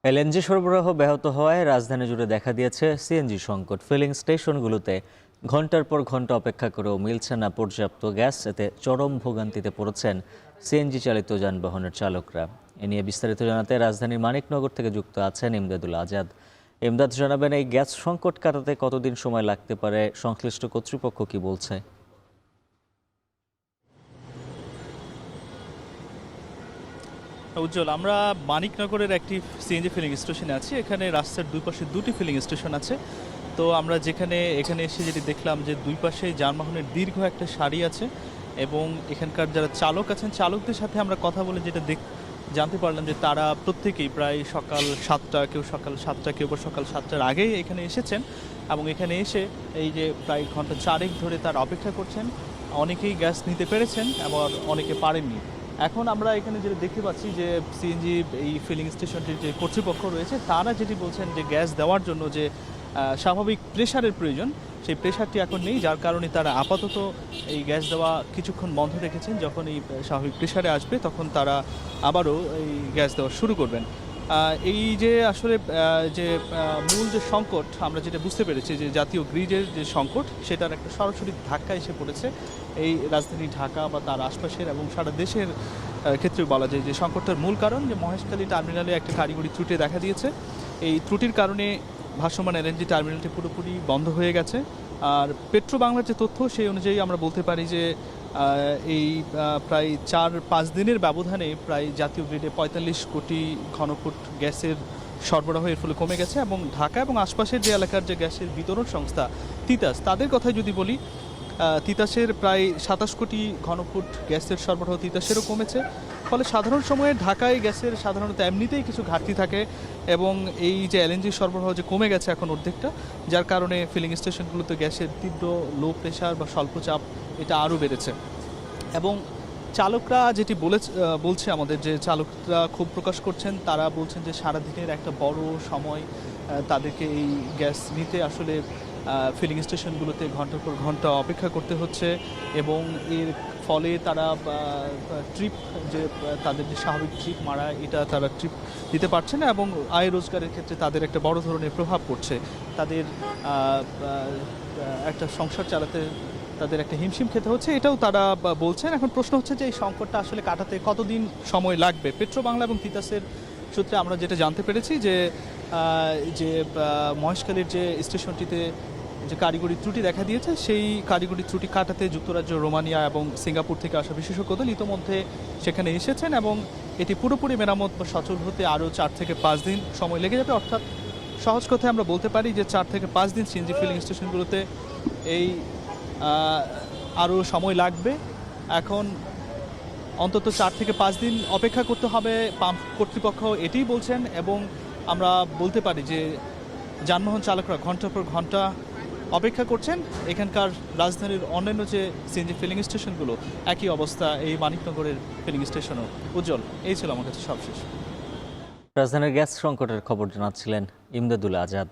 LNG সরবরাহ ব্যাহত হওয়ায় রাজধানী জুড়ে দেখা দিয়েছে সিএনজি সংকট। ফিলিং স্টেশনগুলোতে ঘন্টার পর ঘন্টা অপেক্ষা করেও মিলছে না পর্যাপ্ত গ্যাস। এতে চরম ভোগান্তিতে পড়েছেন সিএনজি চালিত যানবাহনের চালকরা। এ নিয়ে বিস্তারিত জানাতে রাজধানীর মানিকনগর থেকে যুক্ত আছেন ইমদাদুল আজাদ। ইমদাদ, জানাবেন এই গ্যাস সংকট কাটাতে কতদিন সময় লাগতে পারে, সংশ্লিষ্ট কর্তৃপক্ষ কি বলছে? উজ্জ্বল, আমরা মানিকনগরের একটি সিএনজি ফিলিং স্টেশনে আছি। এখানে রাস্তার দুই পাশে দুটি ফিলিং স্টেশন আছে। তো আমরা এখানে এসে যেটি দেখলাম যে দুই পাশে যানবাহনের দীর্ঘ একটা সারি আছে এবং এখানকার যারা চালক আছেন চালকদের সাথে আমরা কথা বলে যেটা জানতে পারলাম যে তারা প্রত্যেকেই প্রায় সকাল ৭টা, কেউ সকাল ৭টা, কেউ সকাল ৭টার আগেই এখানে এসেছেন এবং এখানে এসে এই যে প্রায় ঘন্টা ৪ ধরে তারা অপেক্ষা করছেন। অনেকেই গ্যাস নিতে পেরেছেন এবং অনেকে পারেননি। এখন আমরা এখানে যেটা দেখতে পাচ্ছি যে সিএনজি এই ফিলিং স্টেশনটির যে কর্তৃপক্ষ রয়েছে তারা যেটি বলছেন যে গ্যাস দেওয়ার জন্য যে স্বাভাবিক প্রেশারের প্রয়োজন, সেই প্রেশারটি এখন নেই, যার কারণে তারা আপাতত এই গ্যাস দেওয়া কিছুক্ষণ বন্ধ রেখেছেন। যখন এই স্বাভাবিক প্রেশারে আসবে তখন তারা আবারও এই গ্যাস দেওয়া শুরু করবেন। এই যে আসলে যে মূল যে সংকট আমরা যেটা বুঝতে পেরেছি যে জাতীয় গ্রিডের যে সংকট, সেটার একটা সরাসরি ধাক্কা এসে পড়েছে এই রাজধানী ঢাকা বা তার আশপাশের এবং সারা দেশের ক্ষেত্রে বলা যায় যে সংকটটার মূল কারণ যে মহেশখালী টার্মিনালে একটা কারিগরি ত্রুটি দেখা দিয়েছে। এই ত্রুটির কারণে ভাসমান এলএনজি টার্মিনালটি পুরোপুরি বন্ধ হয়ে গেছে। আর পেট্রো বাংলার যে তথ্য সেই অনুযায়ী আমরা বলতে পারি যে এই প্রায় ৪-৫ দিনের ব্যবধানে প্রায় জাতীয় গ্রিডে ৪৫ কোটি ঘনফুট গ্যাসের সরবরাহ এর ফলে কমে গেছে। এবং ঢাকা এবং আশপাশের যে এলাকার যে গ্যাসের বিতরণ সংস্থা তিতাস, তাদের কথাই যদি বলি, তিতাসের প্রায় ২৭ কোটি ঘনফুট গ্যাসের সরবরাহ তিতাসেরও কমেছে। ফলে সাধারণ সময়ে ঢাকায় গ্যাসের সাধারণত এমনিতেই কিছু ঘাটতি থাকে এবং এই যে এলএনজি সরবরাহ যে কমে গেছে এখন অর্ধেকটা, যার কারণে ফিলিং স্টেশনগুলোতে গ্যাসের তীব্র লো প্রেশার বা স্বল্প চাপ এটা আরও বেড়েছে। এবং চালকরা যেটি বলছে আমাদের, যে চালকরা ক্ষোভ প্রকাশ করছেন, তারা বলছেন যে সারাদিনের একটা বড় সময় তাদেরকে এই গ্যাস নিতে আসলে ফিলিং স্টেশনগুলোতে ঘন্টার পর ঘন্টা অপেক্ষা করতে হচ্ছে এবং এর ফলে তারা ট্রিপ যে তাদের যে স্বাভাবিক ট্রিপ মারা, এটা তারা ট্রিপ দিতে পারছে না এবং আয় রোজগারের ক্ষেত্রে তাদের একটা বড় ধরনের প্রভাব পড়ছে। তাদের একটা সংসার চালাতে তাদের একটা হিমশিম খেতে হচ্ছে, এটাও তারা বলছেন। এখন প্রশ্ন হচ্ছে যে এই সংকটটা আসলে কাটাতে কতদিন সময় লাগবে। পেট্রো বাংলা এবং তিতাসের সূত্রে আমরা যেটা জানতে পেরেছি যে মহেশখালীর যে স্টেশনটিতে যে কারিগরি ত্রুটি দেখা দিয়েছে, সেই কারিগরি ত্রুটি কাটাতে যুক্তরাজ্য, রোমানিয়া এবং সিঙ্গাপুর থেকে আসা বিশেষজ্ঞ দল ইতোমধ্যে সেখানে এসেছেন এবং এটি পুরোপুরি মেরামত বা সচল হতে আরও ৪ থেকে ৫ দিন সময় লেগে যাবে। অর্থাৎ সহজ কথায় আমরা বলতে পারি যে 4 থেকে 5 দিন সিএনজি ফিলিং স্টেশনগুলোতে এই আরও সময় লাগবে। এখন অন্তত 4 থেকে 5 দিন অপেক্ষা করতে হবে, পাম্প কর্তৃপক্ষ এটিই বলছেন। এবং আমরা বলতে পারি যে যানবাহন চালকরা ঘন্টার পর ঘন্টা অপেক্ষা করছেন। এখানকার রাজধানীর অন্যান্য যে সিএনজি ফিলিং স্টেশনগুলো একই অবস্থা, এই মানিকনগরের ফিলিং স্টেশনও। উজ্জ্বল, এই ছিল আমার কাছে সবশেষ। রাজধানীর গ্যাস সংকটের খবর জানাচ্ছিলেন ইমদাদুল আজাদ।